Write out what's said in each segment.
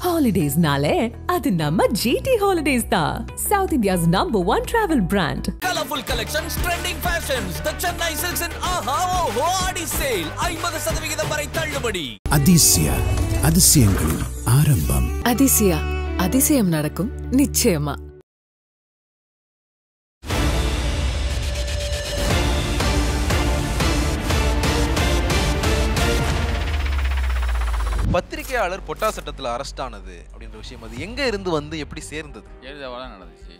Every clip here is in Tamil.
Holidays-nale, adu namma GT Holidays da. South India's #1 travel brand. Colorful collections, trending fashions. The Chennai Silks and Aha Oho Adi sale. 50% வரை தள்ளுபடி. அதிசயங்களின் ஆரம்பம். அதிசயம் நடக்கும் நிச்சயமா. பத்திரிகையாளர் பொட்டா சட்டத்தில் அரெஸ்ட் ஆனது அப்படின்ற விஷயம் அது எங்க இருந்து வந்து எப்படி சேர்ந்தது? எழுதாவெல்லாம் நடந்துச்சு.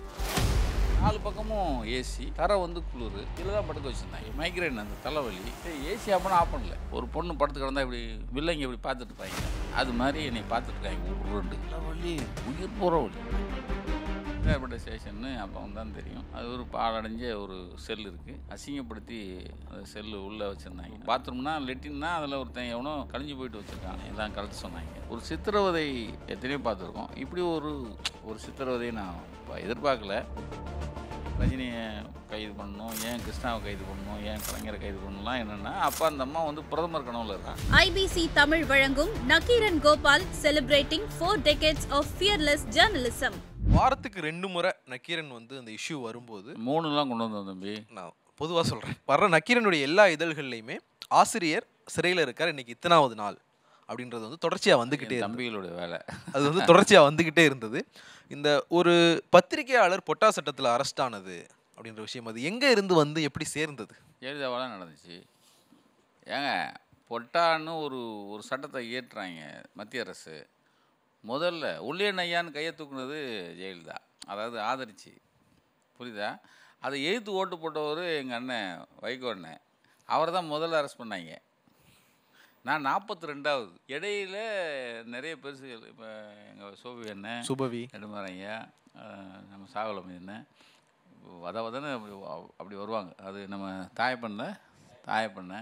4 பக்கமும் ஏசி, தரை வந்து குளிர், இதில் தான் படுக்க வச்சுருந்தாங்க. மைக்ரைன் அந்த தலைவலி, ஏசி அப்போனா ஆஃப் பண்ணல. ஒரு பொண்ணு படுத்து கிடந்தா இப்படி வில்லைங்க இப்படி பார்த்துட்டு இருப்பாங்க. அது மாதிரி என்னை பார்த்துருக்காங்க. உருண்டு தலைவலி, உயிர் போகிற வலி. ஏற்பட்ட ஸ்டேஷன்னு அப்போ தான் தெரியும். அது ஒரு பாலடைஞ்ச ஒரு செல் இருக்குது. அசிங்கப்படுத்தி அந்த செல்லு உள்ளே வச்சுருந்தாங்க. பாத்ரூம்னா லெட்டின்னா அதில் ஒருத்தன் எவனோ கழிஞ்சு போயிட்டு வச்சுருக்காங்க. எல்லாம் கலத்து சொன்னாங்க. ஒரு சித்திரவதை எத்தனையோ பார்த்துருக்கோம். இப்படி ஒரு சித்திரவதையை நான் எதிர்பார்க்கல. ரஜினியை கைது பண்ணணும், ஏன் கிருஷ்ணாவை கைது பண்ணணும், ஏன் கலைஞரை கைது பண்ணலாம் என்னென்னா அப்போ அந்த அம்மா வந்து பிரதமர் கனவுல இருக்காங்க. ஐபிசி தமிழ் வழங்கும் Nakkheeran Gopal celebrating 4 decades of fearless journalism. வாரத்துக்கு 2 முறை நக்கீரன் வந்து அந்த இஷ்யூ வரும்போது 3 கொண்டு வந்தோம் தம்பி. நான் பொதுவாக சொல்கிறேன், வர்ற நக்கீரனுடைய எல்லா இதழ்கள்லையுமே ஆசிரியர் சிறையில் இருக்கார், இன்னைக்கு இத்தனாவது நாள் அப்படின்றது வந்து தொடர்ச்சியாக வந்துக்கிட்டே தம்பிகளுடைய வேலை. அது வந்து தொடர்ச்சியாக வந்துக்கிட்டே இருந்தது. இந்த ஒரு பத்திரிகையாளர் பொட்டா சட்டத்தில் அரெஸ்ட் ஆனது அப்படின்ற விஷயம் அது எங்கே இருந்து வந்து எப்படி சேர்ந்தது? எழுதாவெல்லாம் நடந்துச்சு. ஏங்க பொட்டான்னு ஒரு சட்டத்தை இயற்றுறாங்க மத்திய அரசு. முதல்ல உள்ளே நையான்னு கையை தூக்குனது ஜெயலலிதா, அதாவது ஆதரிச்சு, புரியுதா? அதை எதிர்த்து ஓட்டு போட்டவர் எங்கள் அண்ணன் வைகோ அண்ணன். அவரை தான் முதல்ல அரெஸ்ட் பண்ணாங்க. நான் 42வது. இடையில நிறைய பெருசுகள், இப்போ எங்கள் சோபி அண்ணன், சுபவி நெடுமாரையா, நம்ம சாகலம் அண்ணன், வதவதன்னு அப்படி வருவாங்க. அது நம்ம தாயப்பண்ண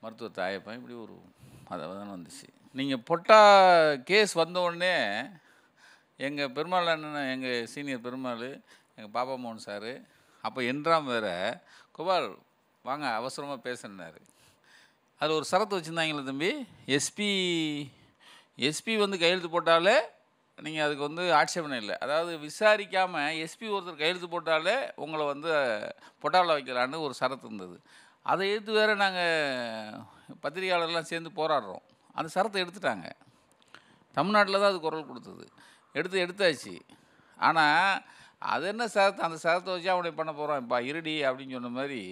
மருத்துவ தாயப்பன், இப்படி ஒரு வதவதன்னு வந்துச்சு. நீங்கள் பொட்டா கேஸ் வந்தவுடனே எங்கள் பெருமாள் அண்ணன், எங்கள் சீனியர் பெருமாள், எங்கள் பாப்பா மோகன் சார், அப்போ என்றாம் வேற கோபால் வாங்க அவசரமாக பேசுனார். அதில் ஒரு சரத்து வச்சுருந்தாங்களே தம்பி, எஸ்பி வந்து கையெழுத்து போட்டாலே நீங்கள் அதுக்கு வந்து ஆட்சேபனை இல்லை. அதாவது விசாரிக்காமல் எஸ்பி ஒருத்தர் கையெழுத்து போட்டாலே உங்களை வந்து பொட்டாவில் வைக்கலான்னு ஒரு சரத்து இருந்தது. அதை எடுத்து வேறு நாங்கள் பத்திரிகையாளர்லாம் சேர்ந்து போராடுறோம். அந்த சரத்தை எடுத்துட்டாங்க. தமிழ்நாட்டில் தான் அது குரல் கொடுத்தது. எடுத்தாச்சு. ஆனால் அது என்ன சரத்து, அந்த சரத்தை வச்சு அவனை பண்ண போகிறோம் இப்போ இருடி அப்படின்னு சொன்ன மாதிரி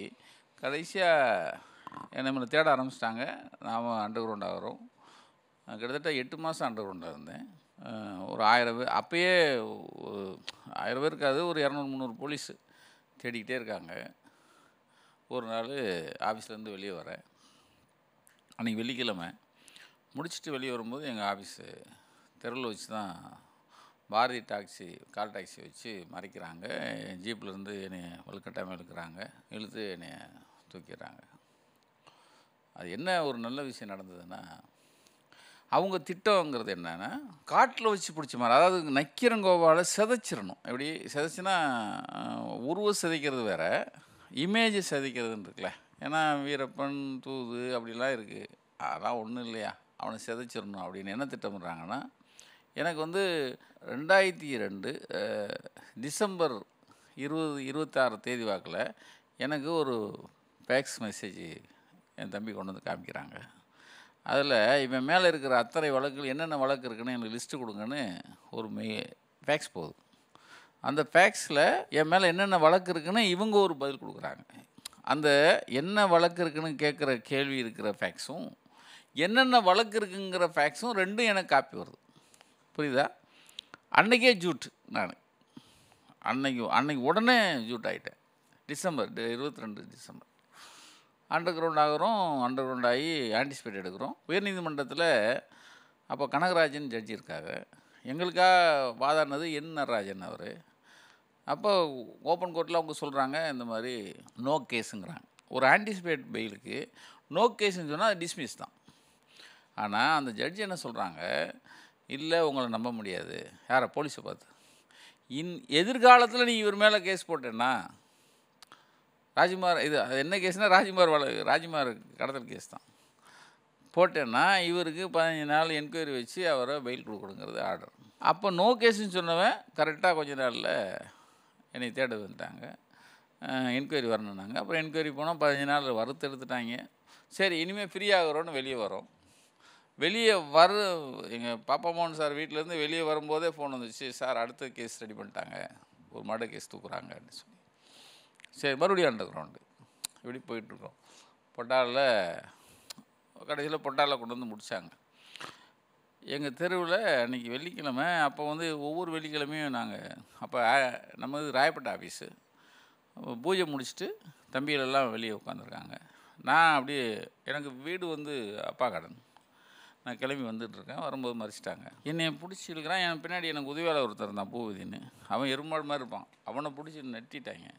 கடைசியாக நம்மளை தேட ஆரம்பிச்சிட்டாங்க. நாம் அண்டர் கிரவுண்ட் ஆகிறோம். கிட்டத்தட்ட 8 மாதம் அண்டர் கிரவுண்டாக இருந்தேன். ஒரு 1000 பேர், அப்போயே 1000 பேர் இருக்காது, ஒரு 200-300 போலீஸு தேடிக்கிட்டே இருக்காங்க. ஒரு நாள் ஆஃபீஸ்லேருந்து வெளியே வரேன். அன்றைக்கி வெள்ளிக்கிழமை. முடிச்சுட்டு வெளியே வரும்போது எங்கள் ஆஃபீஸு தெருவில் வச்சு தான் பாரதி கால் டாக்ஸி வச்சு மறைக்கிறாங்க. ஜீப்லேருந்து என்னை வலுக்கட்டாமல் இழுத்து என்னை தூக்கிடுறாங்க. அது என்ன ஒரு நல்ல விஷயம் நடந்ததுன்னா, அவங்க திட்டங்கிறது என்னென்னா காட்டில் வச்சு பிடிச்ச மாதிரி, அதாவது நக்கீரன் கோபாலை சிதைச்சிடணும். எப்படி சிதைச்சின்னா உருவ சிதைக்கிறது வேறு, இமேஜை சிதைக்கிறதுன்னு இருக்குல்ல. ஏன்னா வீரப்பன் தூது அப்படிலாம் இருக்குது, அதெல்லாம் ஒன்றும் இல்லையா, அவனை சிதைச்சிடணும் அப்படின்னு என்ன திட்டமிடுறாங்கன்னா, எனக்கு வந்து 2002 டிசம்பர் 26 தேதி வாக்கில் எனக்கு ஒரு ஃபேக்ஸ் மெசேஜ் என் தம்பி கொண்டு வந்து காமிக்கிறாங்க. அதில் இவன் மேலே இருக்கிற அத்தனை வழக்குகள் என்னென்ன வழக்கு இருக்குன்னு எனக்கு லிஸ்ட்டு கொடுங்கன்னு ஒரு ஃபேக்ஸ் போகுது. அந்த ஃபேக்ஸில் என் மேலே என்னென்ன வழக்கு இருக்குன்னு இவங்க ஒரு பதில் கொடுக்குறாங்க. அந்த என்ன வழக்கு இருக்குன்னு கேட்குற கேள்வி இருக்கிற ஃபேக்ஸும் என்னென்ன வழக்கு இருக்குங்கிற ஃபேக்ஸும் ரெண்டும் எனக்கு காப்பி வருது. புரியுதா? அன்றைக்கே ஜூட் நான் அன்னைக்கு உடனே ஜூட் ஆகிட்டேன். டிசம்பர் 22 டிசம்பர் அண்டர் கிரவுண்ட் ஆகிறோம். அண்டர் கிரவுண்ட் ஆகி ஆன்டிசிபேட் எடுக்கிறோம். உயர்நீதிமன்றத்தில் அப்போ கனகராஜன் ஜட்ஜி இருக்காங்க. எங்களுக்காக வாதாடினது என் நடராஜன் அவர். அப்போ ஓப்பன் கோர்ட்டில் அவங்க சொல்கிறாங்க, இந்த மாதிரி நோ கேஸுங்கிறாங்க. ஒரு ஆன்டிசிபேட் பெயிலுக்கு நோ கேஸுன்னு சொன்னால் அது டிஸ்மிஸ் தான். ஆனால் அந்த ஜட்ஜி என்ன சொல்கிறாங்க, இல்லை உங்களை நம்ப முடியாது. யாரை? போலீஸை பார்த்து. எதிர்காலத்தில் நீ இவர் மேலே கேஸ் போட்டேன்னா ராஜ்குமார், இது என்ன கேஸ்னால் ராஜ்குமார் கடத்தல் கேஸ் தான். போட்டேன்னா இவருக்கு 15 நாள் என்கொயரி வச்சு அவரை பெயில் கொடுக்குறது ஆர்டர். அப்போ நோ கேஸுன்னு சொன்னவன் கரெக்டாக கொஞ்ச நாளில் என்னை தேட வந்துட்டாங்க. என்கொயரி வரணுன்னாங்க. அப்புறம் என்கொயரி போனால் 15 நாள் வறுத்து எடுத்துட்டாங்க. சரி இனிமேல் ஃப்ரீ ஆகிறோன்னு வெளியே வரோம். வெளியே எங்கள் பாப்பா மோகன் சார் வீட்டிலேருந்து வெளியே வரும்போதே ஃபோன் வந்துச்சு, சார் அடுத்த கேஸ் ரெடி பண்ணிட்டாங்க, ஒரு மர்டர் கேஸ் தூக்குறாங்க அப்படின்னு சொல்லி. சரி மறுபடியும் அண்டர் கிரவுண்டு இப்படி போயிட்டுருக்கோம். பொட்டாலில் கடைசியில் பொட்டாலில் கொண்டு வந்து முடித்தாங்க. எங்கள் தெருவில் அன்றைக்கி வெள்ளிக்கிழமை. அப்போ வந்து ஒவ்வொரு வெள்ளிக்கிழமையும் நாங்கள் அப்போ நம்ம இது ராயப்பேட்டை ஆஃபீஸு பூஜை முடிச்சுட்டு தம்பிகளெல்லாம் வெளியே உட்காந்துருக்காங்க. நான் அப்படியே எனக்கு வீடு வந்து அப்பா கடன், நான் கிளம்பி வந்துட்டுருக்கேன். வரும்போது மறிச்சிட்டாங்க. என்னை பிடிச்சி இழுக்கிறான். என் பின்னாடி எனக்கு உதவியாளர் ஒருத்தர் இருந்தான் பூபதின்னு, அவன் எருமாடு மாதிரி இருப்பான். அவனை பிடிச்சி நெட்டிட்டாங்க.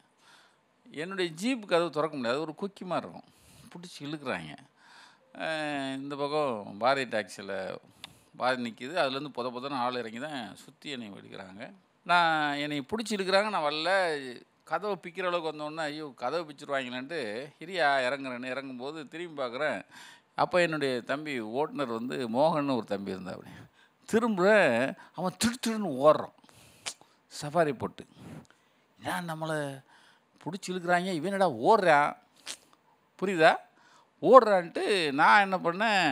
என்னுடைய ஜீப்பு கதவு திறக்க முடியாது, ஒரு குக்கி மாதிரி இருக்கும், பிடிச்சி இழுக்கிறாங்க. இந்த பக்கம் பாரதி டாக்ஸியில் பாரதி நிற்கிது, அதுலேருந்து புதன்னு ஆள் இறங்கி தான் சுற்றி என்னை எடுக்கிறாங்க. என்னை பிடிச்சி இழுக்கிறாங்க. நான் வரல, கதவை பிக்கிற அளவுக்கு வந்தோடனே ஐயோ கதவை பிச்சுருவாங்களான்ட்டு இரியா இறங்குறேன்னு இறங்கும்போது திரும்பி பார்க்குறேன். அப்போ என்னுடைய தம்பி ஓட்டுநர் வந்து மோகன் ஒரு தம்பி இருந்தான். அப்படி திரும்ப அவன் திருன்னு ஓடுறான் சஃபாரி போட்டு. ஏன் நம்மளை பிடிச்சி இழுக்கிறாங்க, இவன் என்னடா ஓடுறான், புரியுதா, ஓடுறான்ட்டு நான் என்ன பண்ணேன்,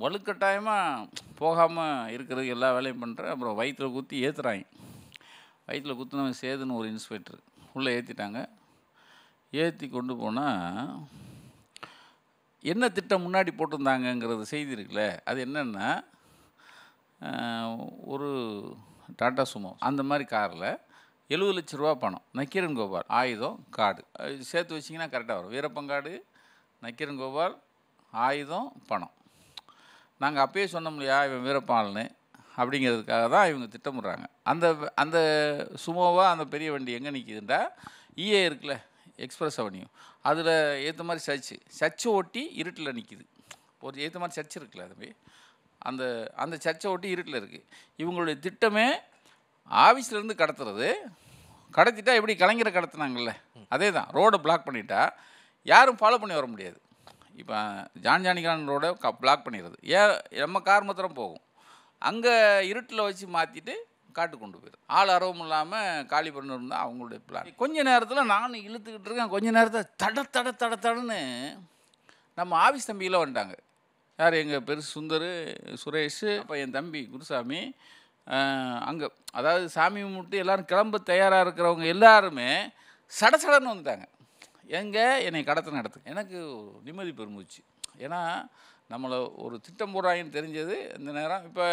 வலுக்கட்டாயமாக போகாமல் இருக்கிறதுக்கு எல்லா வேலையும் பண்ணுறேன். அப்புறம் வயிற்றில் குத்தி ஏற்றுறாங்க. வயிற்றில் குத்துனவன் சேதுன்னு ஒரு இன்ஸ்பெக்டர் உள்ளே ஏற்றிட்டாங்க. ஏற்றி கொண்டு போனால் என்ன திட்டம் முன்னாடி போட்டிருந்தாங்கங்கிறது செய்தி இருக்குல்ல, அது என்னென்னா ஒரு டாட்டா சுமோ அந்த மாதிரி காரில் 70 லட்ச ரூபா பணம், நக்கீரன் கோபால், ஆயுதம், கார்டு சேர்த்து வச்சிங்கன்னா கரெக்டாக வரும். வீரப்பங்காடு, நக்கீரன் கோபால், ஆயுதம், பணம். நாங்கள் அப்பயே சொன்னோம் இல்லையா இவன் வீரப்பால்னு, அப்படிங்கிறதுக்காக தான் இவங்க திட்டமிடுறாங்க. அந்த சுமோவாக அந்த பெரிய வண்டி எங்கே நிற்கிதுண்டா இஏ இருக்குல்ல, எக்ஸ்பிரஸ் அவென்யூ, அதில் ஏற்ற மாதிரி சர்ச்சை ஒட்டி இருட்டில் நிற்கிது. ஒரு ஏற்ற மாதிரி சர்ச் இருக்குல்ல, அதுவே அந்த சர்ச்சை ஒட்டி இருட்டில் இருக்குது. இவங்களுடைய திட்டமே ஆஃபீஸ்லேருந்து கடத்துறது. கடத்திட்டா எப்படி கலைஞரை கடத்துனாங்கல்ல, அதே தான். ரோடை பிளாக் பண்ணிட்டா யாரும் ஃபாலோ பண்ணி வர முடியாது. இப்போ ஜான்ஜானிகான் ரோடை பிளாக் பண்ணிடுறது, நம்ம கார் மாத்திரம் போகும். அங்கே இருட்டில் வச்சு மாற்றிட்டு காட்டு கொண்டு போயிடும். ஆள் அரவம் இல்லாமல் காலி பண்ண இருந்தால் அவங்களுடைய பிளான். கொஞ்ச நேரத்தில் நானும் இழுத்துக்கிட்டு இருக்கேன். கொஞ்ச நேரத்தில் தடன்னு நம்ம ஆஃபீஸ் தம்பியில் வந்துட்டாங்க. யார், எங்கள் பெருசு சுந்தர், சுரேஷ், அப்போ என் தம்பி குருசாமி. அங்கே அதாவது சாமி கும்பிட்டு எல்லோரும் கிளம்ப தயாராக இருக்கிறவங்க எல்லாருமே சடன்னு வந்துட்டாங்க. என்னை கடத்தின இடத்துக்கு எனக்கு நிம்மதி பெருமிச்சு. ஏன்னா நம்மளை ஒரு திட்டம் போடுறாங்கன்னு தெரிஞ்சது இந்த நேரம். இப்போ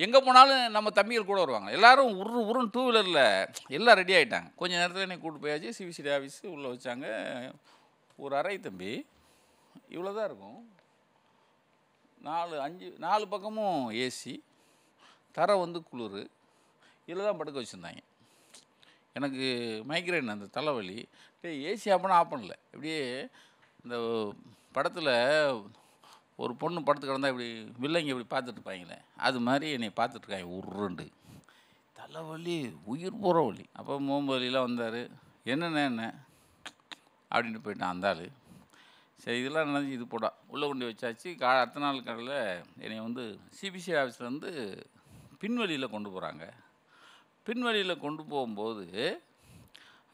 எங்கே போனாலும் நம்ம தம்பிகள் கூட வருவாங்க. எல்லோரும் உருன்னு 2 வீலரில் எல்லாம் ரெடி ஆகிட்டாங்க. கொஞ்சம் நேரத்தில் என்னை கூப்பிட்டு போயாச்சு. சிபிசிடி ஆஃபீஸு உள்ளே வச்சாங்க. ஒரு அறை தம்பி இவ்வளோ தான் இருக்கும். 4 பக்கமும் ஏசி, தரை வந்து குளிர், இதில் தான் படுக்க வச்சுருந்தாங்க. எனக்கு மைக்ரைன், அந்த தலைவலி. ஏசி ஆப்பனா ஆஃப் பண்ணல. இப்படியே இந்த படத்தில் ஒரு பொண்ணு படத்துக்கு கிடந்தா இப்படி வில்லைங்க இப்படி பார்த்துட்டு இருப்பாங்களே, அது மாதிரி என்னை பார்த்துட்ருக்காங்க. உருண்டு தலைவலி, உயிர் போகிற வலி. அப்போ மோம்பலிலாம் வந்தார். என்ன அப்படின்ட்டு போயிட்டான் அந்த ஆள். சரி இதெல்லாம் நினச்சி இது போடா உள்ளே கொண்டு வச்சாச்சு. அடுத்த நாள் காலையில் என்னை வந்து சிபிசி ஆஃபீஸ்லேருந்து பின்வழியில் கொண்டு போகிறாங்க. பின்வழியில் கொண்டு போகும்போது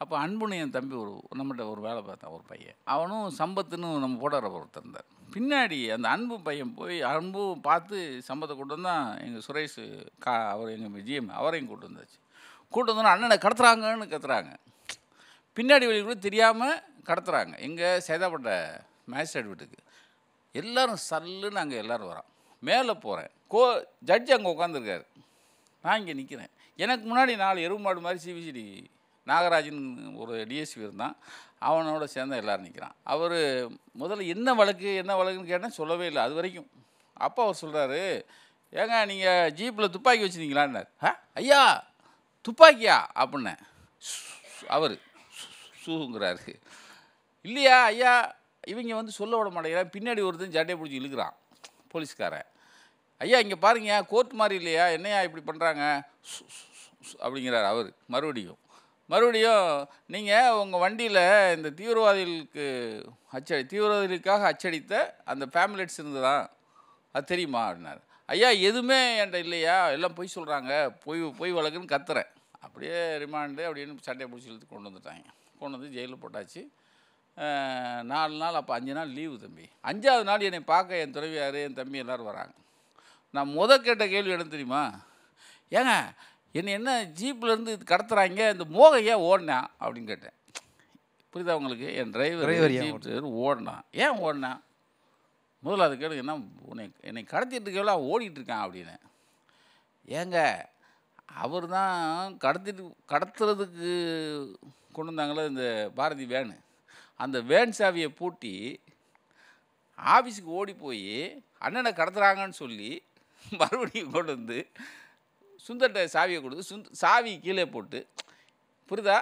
அப்போ அன்புன்னு என் தம்பி நம்மகிட்ட ஒரு வேலை பார்த்தான் ஒரு பையன். அவனும் சம்பத்துன்னு நம்ம போட்டோகிராஃபர் ஒருத்தர் இருந்தார். பின்னாடி அந்த அன்பு பையன் போய் அன்பும் பார்த்து சம்பத்தை கூட்டு வந்தான். எங்கள் சுரேஷ் அவர் எங்கள் ஜிஎம் அவரையும் கூட்டு வந்தாச்சு. கூட்டு வந்தோன்னா அண்ணனை கடத்துறாங்கன்னு கத்துறாங்க. பின்னாடி வழி கூட தெரியாமல் கடத்துறாங்க. எங்கள் சேதாப்பட்ட மேஜிஸ்ட்ரேட் வீட்டுக்கு எல்லோரும் சல்லுன்னு அங்கே எல்லோரும் வரான். மேலே போகிறேன். ஜட்ஜி அங்கே உட்காந்துருக்காரு. நான் இங்கே நிற்கிறேன். எனக்கு முன்னாடி 4 எருமாடு மாதிரி சிபிசிடி நாகராஜன் ஒரு டிஎஸ்பி இருந்தான். அவனோட சேர்ந்த எல்லோரும் நிற்கிறான். அவர் முதல்ல என்ன வழக்குன்னு கேட்டால் சொல்லவே இல்லை அது வரைக்கும். அப்போ அவர் சொல்கிறாரு, ஏங்க நீங்கள் ஜீப்பில் துப்பாக்கி வச்சுருந்தீங்களான்னார். ஐயா துப்பாக்கியா அப்படின்னேன். அவர் சூங்கிறாரு. இல்லையா ஐயா, இவங்க வந்து சொல்ல விட மாட்டேங்கிறான். பின்னாடி ஒருத்தன் ஜட்டையை பிடிச்சி இழுக்கிறான் போலீஸ்காரன். ஐயா இங்கே பாருங்க, கோர்ட் மாதிரி இல்லையா, என்னையா இப்படி பண்ணுறாங்க அப்படிங்கிறார் அவர். மறுபடியும் நீங்கள் உங்கள் வண்டியில் இந்த தீவிரவாதிகளுக்காக அச்சடித்த அந்த பேம்லெட்ஸ் இருந்ததா அது தெரியுமா அப்படின்னாரு. ஐயா எதுவுமே என்கிட்ட இல்லையா, எல்லாம் பொய் சொல்கிறாங்க, பொய் வழக்குன்னு கத்துறேன். அப்படியே ரிமாண்டு அப்படின்னு சட்டையை பிடிச்சி இழுத்து கொண்டு வந்துட்டாங்க. கொண்டு வந்து ஜெயிலில் போட்டாச்சு. 4 நாள், அப்போ 5 நாள் லீவு தம்பி. 5ஆவது நாள் என்னை பார்க்க என் துணைவியார் என் தம்பி எல்லோரும் வராங்க. நான் கேட்ட கேள்வி என்ன தெரியுமா, ஏங்க என்னை என்ன ஜீப்லேருந்து கடத்துறாங்க, இந்த மோகம் ஏன் ஓடினான் அப்படின்னு கேட்டேன். புரியுதா உங்களுக்கு? என் டிரைவர் ஜீப் ஓடினான், ஏன் ஓடினான்? முதல்ல அது கேளுங்க, என்ன என்னை கடத்திட்டு எவ்வளோ ஓடிட்டுருக்கான் அப்படின்னு. ஏங்க அவர் தான் கடத்துறதுக்கு கொண்டு வந்தாங்களே இந்த பாரதி வேனு, அந்த வேன் சாவியை பூட்டி ஆஃபீஸுக்கு ஓடி போய் அண்ணனை கடத்துறாங்கன்னு சொல்லி மறுபடியும் கொண்டு வந்து சுந்தர்கிட்ட சாவியை கொடுத்து சாவி கீழே போட்டு, புரியுதா?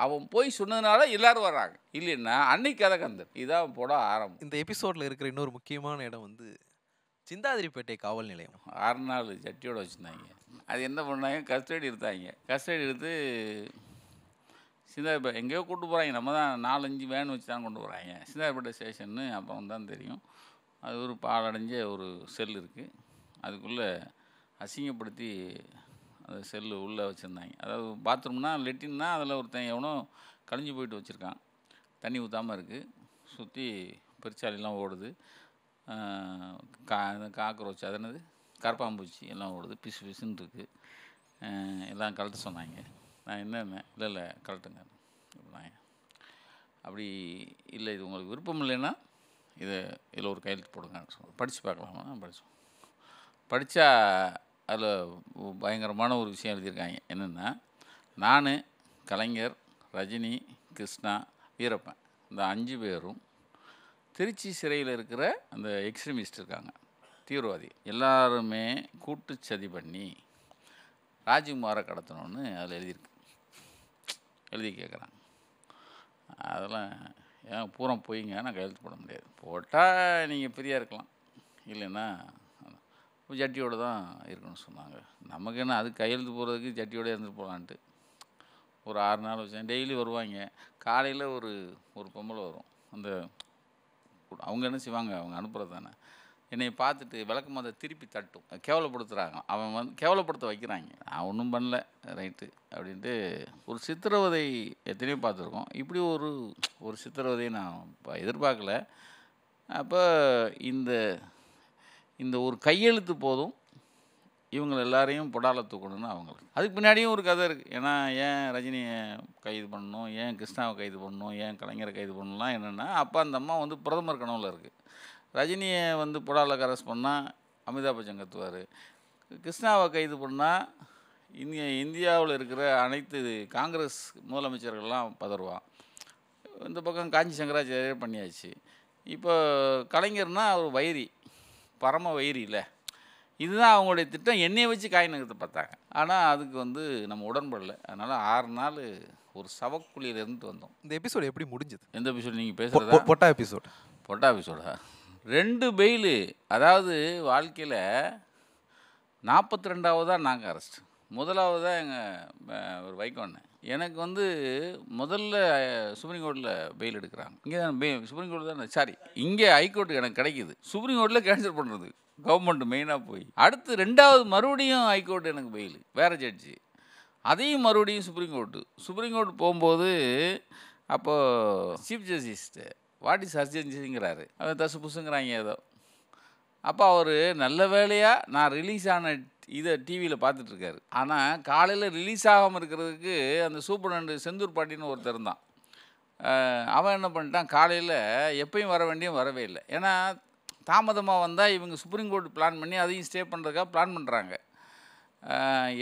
அவன் போய் சொன்னதுனால எல்லோரும் வர்றாங்க, இல்லைன்னா அன்னைக்கு கதை கந்தன். இதான் போட ஆரம்பம். இந்த எபிசோடில் இருக்கிற இன்னொரு முக்கியமான இடம் வந்து சிந்தாதிரிப்பேட்டை காவல் நிலையம். 6 நாள் ஜட்டியோடு வச்சுருந்தாங்க. அது என்ன பண்ணாங்க, கஸ்டடி எடுத்தாங்க. கஸ்டடி எடுத்து சிந்தாதிரிப்பேட்டை எங்கேயோ கூப்பிட்டு போகிறாங்க. நம்ம தான் 4-5 வேன் வச்சு தான் கொண்டு போகிறாங்க சிந்தாதிரிப்பேட்டை ஸ்டேஷன்னு. அப்புறம் தான் தெரியும் அது ஒரு பாலடைஞ்ச ஒரு செல் இருக்குது, அதுக்குள்ளே அசிங்கப்படுத்தி அந்த செல்லு உள்ளே வச்சுருந்தாங்க. அதாவது பாத்ரூம்னா லெட்டின்னா அதில் ஒருத்தன் எவனோ கழிஞ்சு போயிட்டு வச்சுருக்கான், தண்ணி ஊற்றாமல் இருக்குது. சுற்றி பெருச்சாலிலாம் ஓடுது, காக்ரோச் அது என்னது கரப்பாம்பூச்சி எல்லாம் ஓடுது, பிசு பிசுன்னு இருக்குது. எல்லாம் கழட்ட சொன்னாங்க. நான் என்னென்ன இல்லை கழட்டுங்க அப்படின்னாங்க. அப்படி இல்லை, இது உங்களுக்கு விருப்பம் இல்லைன்னா இதில் ஒரு கையெழுத்து போடுங்க, படித்து பார்க்கலாமா. படித்தா அதில் பயங்கரமான ஒரு விஷயம் எழுதியிருக்காங்க. என்னென்னா, நான், கலைஞர், ரஜினி, கிருஷ்ணா, வீரப்பன் இந்த 5 பேரும் திருச்சி சிறையில் இருக்கிற அந்த எக்ஸ்ட்ரீமிஸ்ட் இருக்காங்க, தீவிரவாதி, எல்லாருமே கூட்டு சதி பண்ணி ராஜ்குமாரை கடத்தணும்னு அதில் எழுதி கேட்குறாங்க. அதெல்லாம் ஏன் பூரா போய்ங்க, நான் கையெழுத்து போட முடியாது. போட்டால் நீங்கள் ஃப்ரீயாக இருக்கலாம், இல்லைன்னா ஜட்டியோடு தான் இருக்கணும்னு சொன்னாங்க. நமக்கு என்ன, அது கையெழுத்து போகிறதுக்கு ஜட்டியோடு இருந்துட்டு போகலான்ட்டு ஒரு 6 நாள் வச்சேன். டெய்லி வருவாங்க. காலையில் ஒரு பொம்பளை வரும். அந்த அவங்க என்ன செய்வாங்க, அவங்க அனுப்புகிறது தானே, என்னை பார்த்துட்டு விளக்கமாக திருப்பி தட்டும், கேவலப்படுத்துகிறாங்க. அவன் கேவலப்படுத்த வைக்கிறாங்க. நான் ஒன்றும் பண்ணல, ரைட்டு அப்படின்ட்டு. ஒரு சித்திரவதை எத்தனையோ பார்த்துருக்கோம், இப்படி ஒரு சித்திரவதையை நான் எதிர்பார்க்கல. அப்போ இந்த ஒரு கையெழுத்து போதும் இவங்க எல்லாரையும் பொடால தூக்கணும்னு அவங்களுக்கு. அதுக்கு பின்னாடியும் ஒரு கதை இருக்குது. ஏன்னா ஏன் ரஜினியை கைது பண்ணணும், ஏன் கிருஷ்ணாவை கைது பண்ணணும், ஏன் கலைஞரை கைது பண்ணலாம், என்னென்னா அப்போ அந்த அம்மா பிரதமர் கனவில் இருக்குது. ரஜினியை பொடால அரெஸ்ட் பண்ணால் அமிதாப் பச்சன் கத்துவார், கிருஷ்ணாவை கைது பண்ணால் இந்தியாவில் இருக்கிற அனைத்து காங்கிரஸ் முதலமைச்சர்கள்லாம் பதறுவான். இந்த பக்கம் காஞ்சி சங்கராச்சாரியர் பண்ணியாச்சு. இப்போ கலைஞர்னால் அவர் வைரி, பரம வைரி இல்லை. இதுதான் அவங்களுடைய திட்டம். என்னையை வச்சு காய் நகர்த்த பார்த்தாங்க. ஆனால் அதுக்கு நம்ம உடன்படலை. அதனால் 6 நாள் ஒரு சவக்குழியில் இருந்துட்டு வந்தோம். இந்த எபிசோடு எப்படி முடிஞ்சது? எந்த எபிசோடு நீங்கள் பேசுகிறதா? பொட்டா எபிசோடா? 2 பெயிலு. அதாவது வாழ்க்கையில் 42ஆவதாக நாங்கள் அரெஸ்ட், முதலாவதாக எங்கள் ஒரு வைகோண்ணன். எனக்கு முதல்ல சுப்ரீம் கோர்ட்டில் பெயில் எடுக்கிறாங்க. இங்கே தான் சுப்ரீம் கோர்ட்டு தான், சாரி இங்கே ஹைகோர்ட்டு எனக்கு கிடைக்கிது. சுப்ரீம் கோர்ட்டில் கேன்சல் பண்ணுறது கவர்மெண்ட் மெயினாக போய், அடுத்து 2வது மறுபடியும் ஹைகோர்ட்டு எனக்கு பெயில், வேறு ஜட்ஜி, அதையும் மறுபடியும் சுப்ரீம் கோர்ட்டு போகும்போது அப்போது சீஃப் ஜஸ்டிஸ்ட்டு வாட் இஸ் அர்ஜென்சிங்கிறாரு, அவன் தசு புசுங்கிறாங்க ஏதோ. அப்போ அவர் நல்ல வேலையாக நான் ரிலீஸ் ஆன இதை டிவியில் பார்த்துட்ருக்காரு. ஆனால் காலையில் ரிலீஸ் ஆகாமல் இருக்கிறதுக்கு அந்த சூப்பரண்டு செந்தூர் பாட்டின்னு ஒருத்தர் இருந்தான். அவன் என்ன பண்ணிட்டான், காலையில் எப்பயும் வர வேண்டியும் வரவே இல்லை. ஏன்னா தாமதமாக வந்தால் இவங்க சுப்ரீம் கோர்ட் பிளான் பண்ணி அதையும் ஸ்டே பண்ணுறதுக்காக பிளான் பண்ணுறாங்க.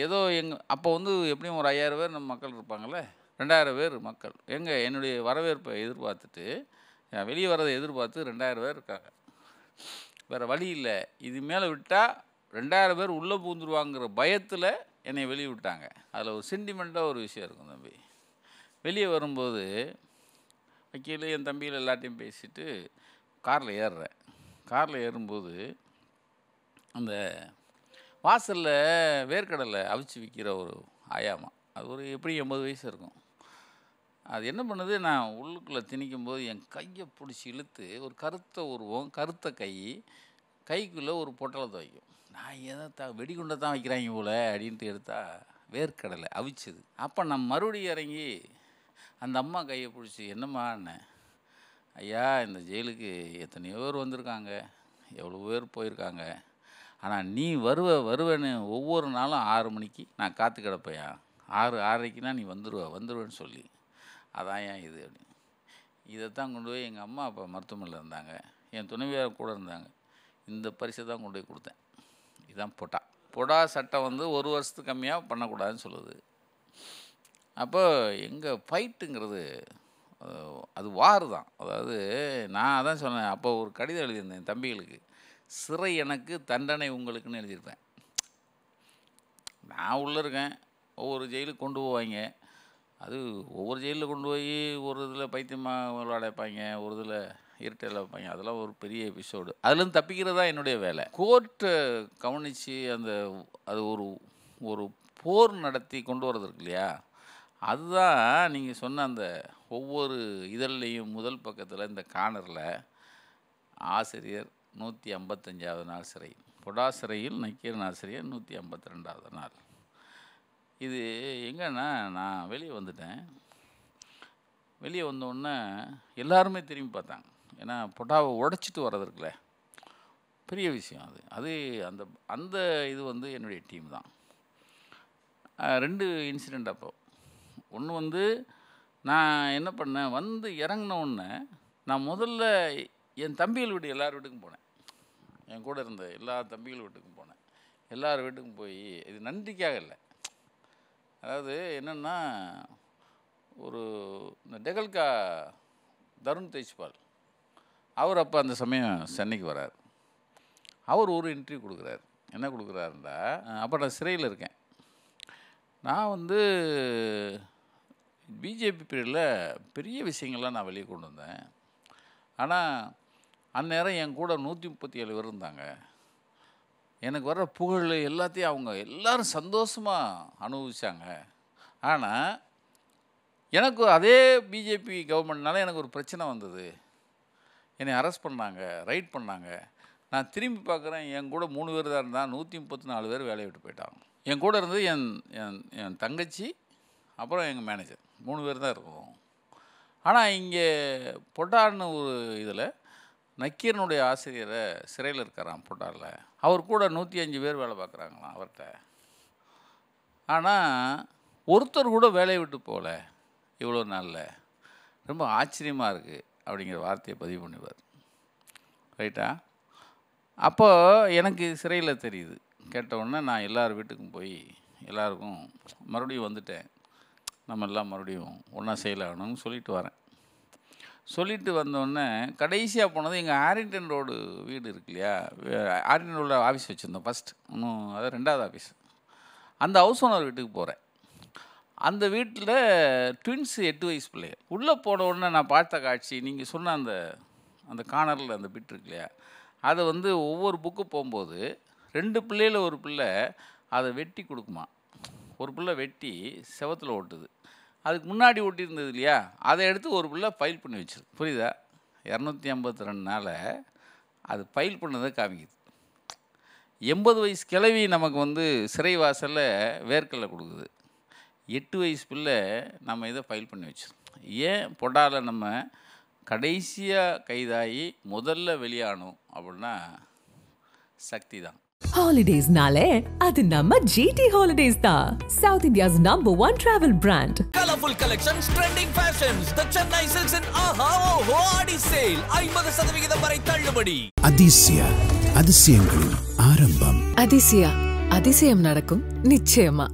ஏதோ அப்போ எப்படியும் ஒரு 5000 பேர் நம்ம மக்கள் இருப்பாங்கள்ல, 2000 பேர் மக்கள் என்னுடைய வரவேற்பை எதிர்பார்த்துட்டு, வெளியே வரதை எதிர்பார்த்து 2000 பேர் இருக்காங்க. வேறு வழி இல்லை, இது மேலே விட்டால் 2000 பேர் உள்ளே பூந்துருவாங்கிற பயத்தில் என்னை வெளியே விட்டாங்க. அதில் ஒரு சென்டிமெண்ட்டாக ஒரு விஷயம் இருக்கும் தம்பி. வெளியே வரும்போது வக்கீல் என் தம்பியில் எல்லாத்தையும் பேசிட்டு காரில் ஏறுறேன். காரில் ஏறும்போது அந்த வாசலில் வேர்க்கடலை அவிச்சு விற்கிற ஒரு ஆயாமா, அது ஒரு எப்படி 80 வயசு இருக்கும். அது என்ன பண்ணுது, நான் உள்ளுக்குள்ளே திணிக்கும் போது என் கையை பிடிச்சி இழுத்து ஒரு கருத்த உருவம், கருத்த கை, கைக்குள்ளே ஒரு பொட்டலத்தை வைக்கும். நான் எதை வெடிகுண்டை தான் வைக்கிறாங்க போல் அப்படின்ட்டு எடுத்தால் வேர்க்கடலை அவிச்சது. அப்போ நான் மறுபடியும் இறங்கி அந்த அம்மா கையை பிடிச்சி, என்னம்மான்னு, ஐயா இந்த ஜெயிலுக்கு எத்தனையோ பேர் வந்திருக்காங்க, எவ்வளோ பேர் போயிருக்காங்க, ஆனால் நீ வருவேன்னு ஒவ்வொரு நாளும் 6 மணிக்கு நான் காத்து கிடப்பையா, 6:30க்குனா நீ வந்துடுவேன்னு சொல்லி, அதான் ஏன் இது அப்படின்னு. இதைத்தான் கொண்டு போய் எங்கள் அம்மா அப்பா மருத்துவமனையில் இருந்தாங்க, என் துணைவியார் கூட இருந்தாங்க, இந்த பரிசை தான் கொண்டு போய் கொடுத்தேன். இதுதான் பொடா சட்டம் வந்து 1 வருஷத்துக்கு கம்மியாக பண்ணக்கூடாதுன்னு சொல்லுது. அப்போ எங்கள் ஃபைட்டுங்கிறது அது வார் தான். அதாவது நான் அதான் சொன்னேன், அப்போ ஒரு கடிதம் எழுதியிருந்தேன் தம்பிகளுக்கு, சிறை எனக்கு தண்டனை உங்களுக்குன்னு எழுதியிருப்பேன். நான் உள்ளே இருக்கேன், ஒவ்வொரு ஜெயிலுக்கு கொண்டு போவாங்க, அது ஒவ்வொரு ஜெயிலில் கொண்டு போய் ஒரு இதில் பைத்தியமாக விளையாடைப்பாங்க, ஒரு இதில் இருட்டையில் வைப்பாங்க, அதெல்லாம் ஒரு பெரிய எபிசோடு. அதுலேருந்து தப்பிக்கிறது தான் என்னுடைய வேலை. கோர்ட்டை கவனித்து அது ஒரு போர் நடத்தி கொண்டு வரது இருக்கு இல்லையா, அதுதான் நீங்கள் சொன்ன அந்த ஒவ்வொரு இதழ்லையும் முதல் பக்கத்தில் இந்த கார்னரில் ஆசிரியர் 155வது நாள் சிறை, பொடா சிறையில் நக்கீரன் ஆசிரியர் 152வது நாள். இது எங்கன்னா நான் வெளியே வந்துட்டேன். வெளியே வந்தோடனே எல்லாருமே திரும்பி பார்த்தாங்க. ஏன்னா பொடாவை உடைச்சிட்டு வர்றதுக்குல பெரிய விஷயம் அது அந்த இது வந்து என்னுடைய டீம் தான். 2 இன்சிடெண்ட். அப்போ ஒன்று வந்து நான் என்ன பண்ணேன், வந்து இறங்கினோடனே நான் முதல்ல என் தம்பிகள் வீட்டு எல்லார் வீட்டுக்கும் போனேன். என் கூட இருந்த எல்லா தம்பிகள் வீட்டுக்கும் போனேன். எல்லார் வீட்டுக்கும் போய், இது நன்றிக்காக இல்லை, அதாவது என்னென்னா, இந்த டெகல்கா தருண் தேஜ்பால் அவர் அப்போ அந்த சமயம் சென்னைக்கு வரார். அவர் ஒரு இன்டர்வியூ கொடுக்குறாரு. என்ன கொடுக்குறாருண்டா, அப்போ நான் சிறையில் இருக்கேன். நான் வந்து பிஜேபி பீரியடில் பெரிய விஷயங்கள்லாம் நான் வெளியே கொண்டு வந்தேன். ஆனால் அந்நேரம் என் கூட 137 பேர் இருந்தாங்க. எனக்கு வர்ற புகழ் எல்லாத்தையும் அவங்க எல்லோரும் சந்தோஷமாக அனுபவிச்சாங்க. ஆனால் எனக்கு அதே பிஜேபி கவர்மெண்ட்னால எனக்கு ஒரு பிரச்சனை வந்தது. என்னை அரெஸ்ட் பண்ணாங்க, ரைட் பண்ணாங்க. நான் திரும்பி பார்க்குறேன், என் கூட 3 பேர் தான் இருந்தால் 134 பேர் வேலையை விட்டு போயிட்டாங்க. என் கூட இருந்தது என் தங்கச்சி, அப்புறம் எங்கள் மேனேஜர், 3 பேர் தான் இருக்கோம். ஆனால் இங்கே பொட்டான்னு ஒரு இதில் நக்கீரனுடைய ஆசிரியரை சிறையில் இருக்காராம் பொட்டாரில். அவர் கூட 105 பேர் வேலை பார்க்குறாங்களாம் அவர்கிட்ட. ஆனால் ஒருத்தர் கூட வேலையை விட்டு போகல இவ்வளோ நாளில். ரொம்ப ஆச்சரியமாக இருக்குது அப்படிங்கிற வார்த்தையை பதிவு பண்ணிவார். ரைட்டா? அப்போ எனக்கு சிறையில் தெரியுது. கேட்டவுடனே நான் எல்லார் வீட்டுக்கும் போய் எல்லாருக்கும் மறுபடியும் வந்துட்டேன், நம்ம எல்லாம் மறுபடியும் ஒன்றா செயலாகணும்னு சொல்லிட்டு வரேன். சொல்லிட்டு வந்தோடனே கடைசியாக போனது எங்கள் ஆரிங்டன் ரோடு வீடு இருக்கு இல்லையா, ஆரிங்டன் ரோடில் ஆஃபீஸ் வச்சுருந்தோம் ஃபஸ்ட், இன்னும் அது 2வது ஆஃபீஸ். அந்த ஹவுஸ் ஓனர் வீட்டுக்கு போகிறேன். அந்த வீட்டில் ட்வின்ஸ் 8 வயசு பிள்ளைகள். உள்ளே போன உடனே நான் பார்த்த காட்சி, நீங்கள் சொன்ன அந்த கார்னரில் அந்த பிட் இருக்கு இல்லையா, அதை வந்து ஒவ்வொரு புக்கு போகும்போது 2 பிள்ளையில் ஒரு பிள்ளை அதை வெட்டி கொடுக்குமா. ஒரு பிள்ளை வெட்டி செவத்தில் ஓட்டுது. அதுக்கு முன்னாடி ஓட்டியிருந்தது இல்லையா, அதை எடுத்து ஒரு பிள்ளை ஃபைல் பண்ணி வச்சிருக்கு. புரியுதா? 252 நாள் அது ஃபைல் பண்ணதை காமிக்குது. 80 வயசு கிழவி நமக்கு வந்து சிறை வாசலில் வேர்க்கல்ல கொடுக்குது. 8 வயசு பிள்ளை நம்ம இதை ஃபைல் பண்ணி வச்சிருக்கோம். ஏன் பொடாவில் நம்ம கடைசியாக கைதாகி முதல்ல வெளியானோம் அப்படின்னா சக்தி தான். Holidays-nale, adu namma GT Holidays da. South India's #1 travel brand. Colorful collections, trending fashions. The Chennai Silks and Aha Oho Adi Sale. 50% வரை தள்ளுபடி. அதிசயங்களின் ஆரம்பம். அதிசயம் நடக்கும் நிச்சயமா.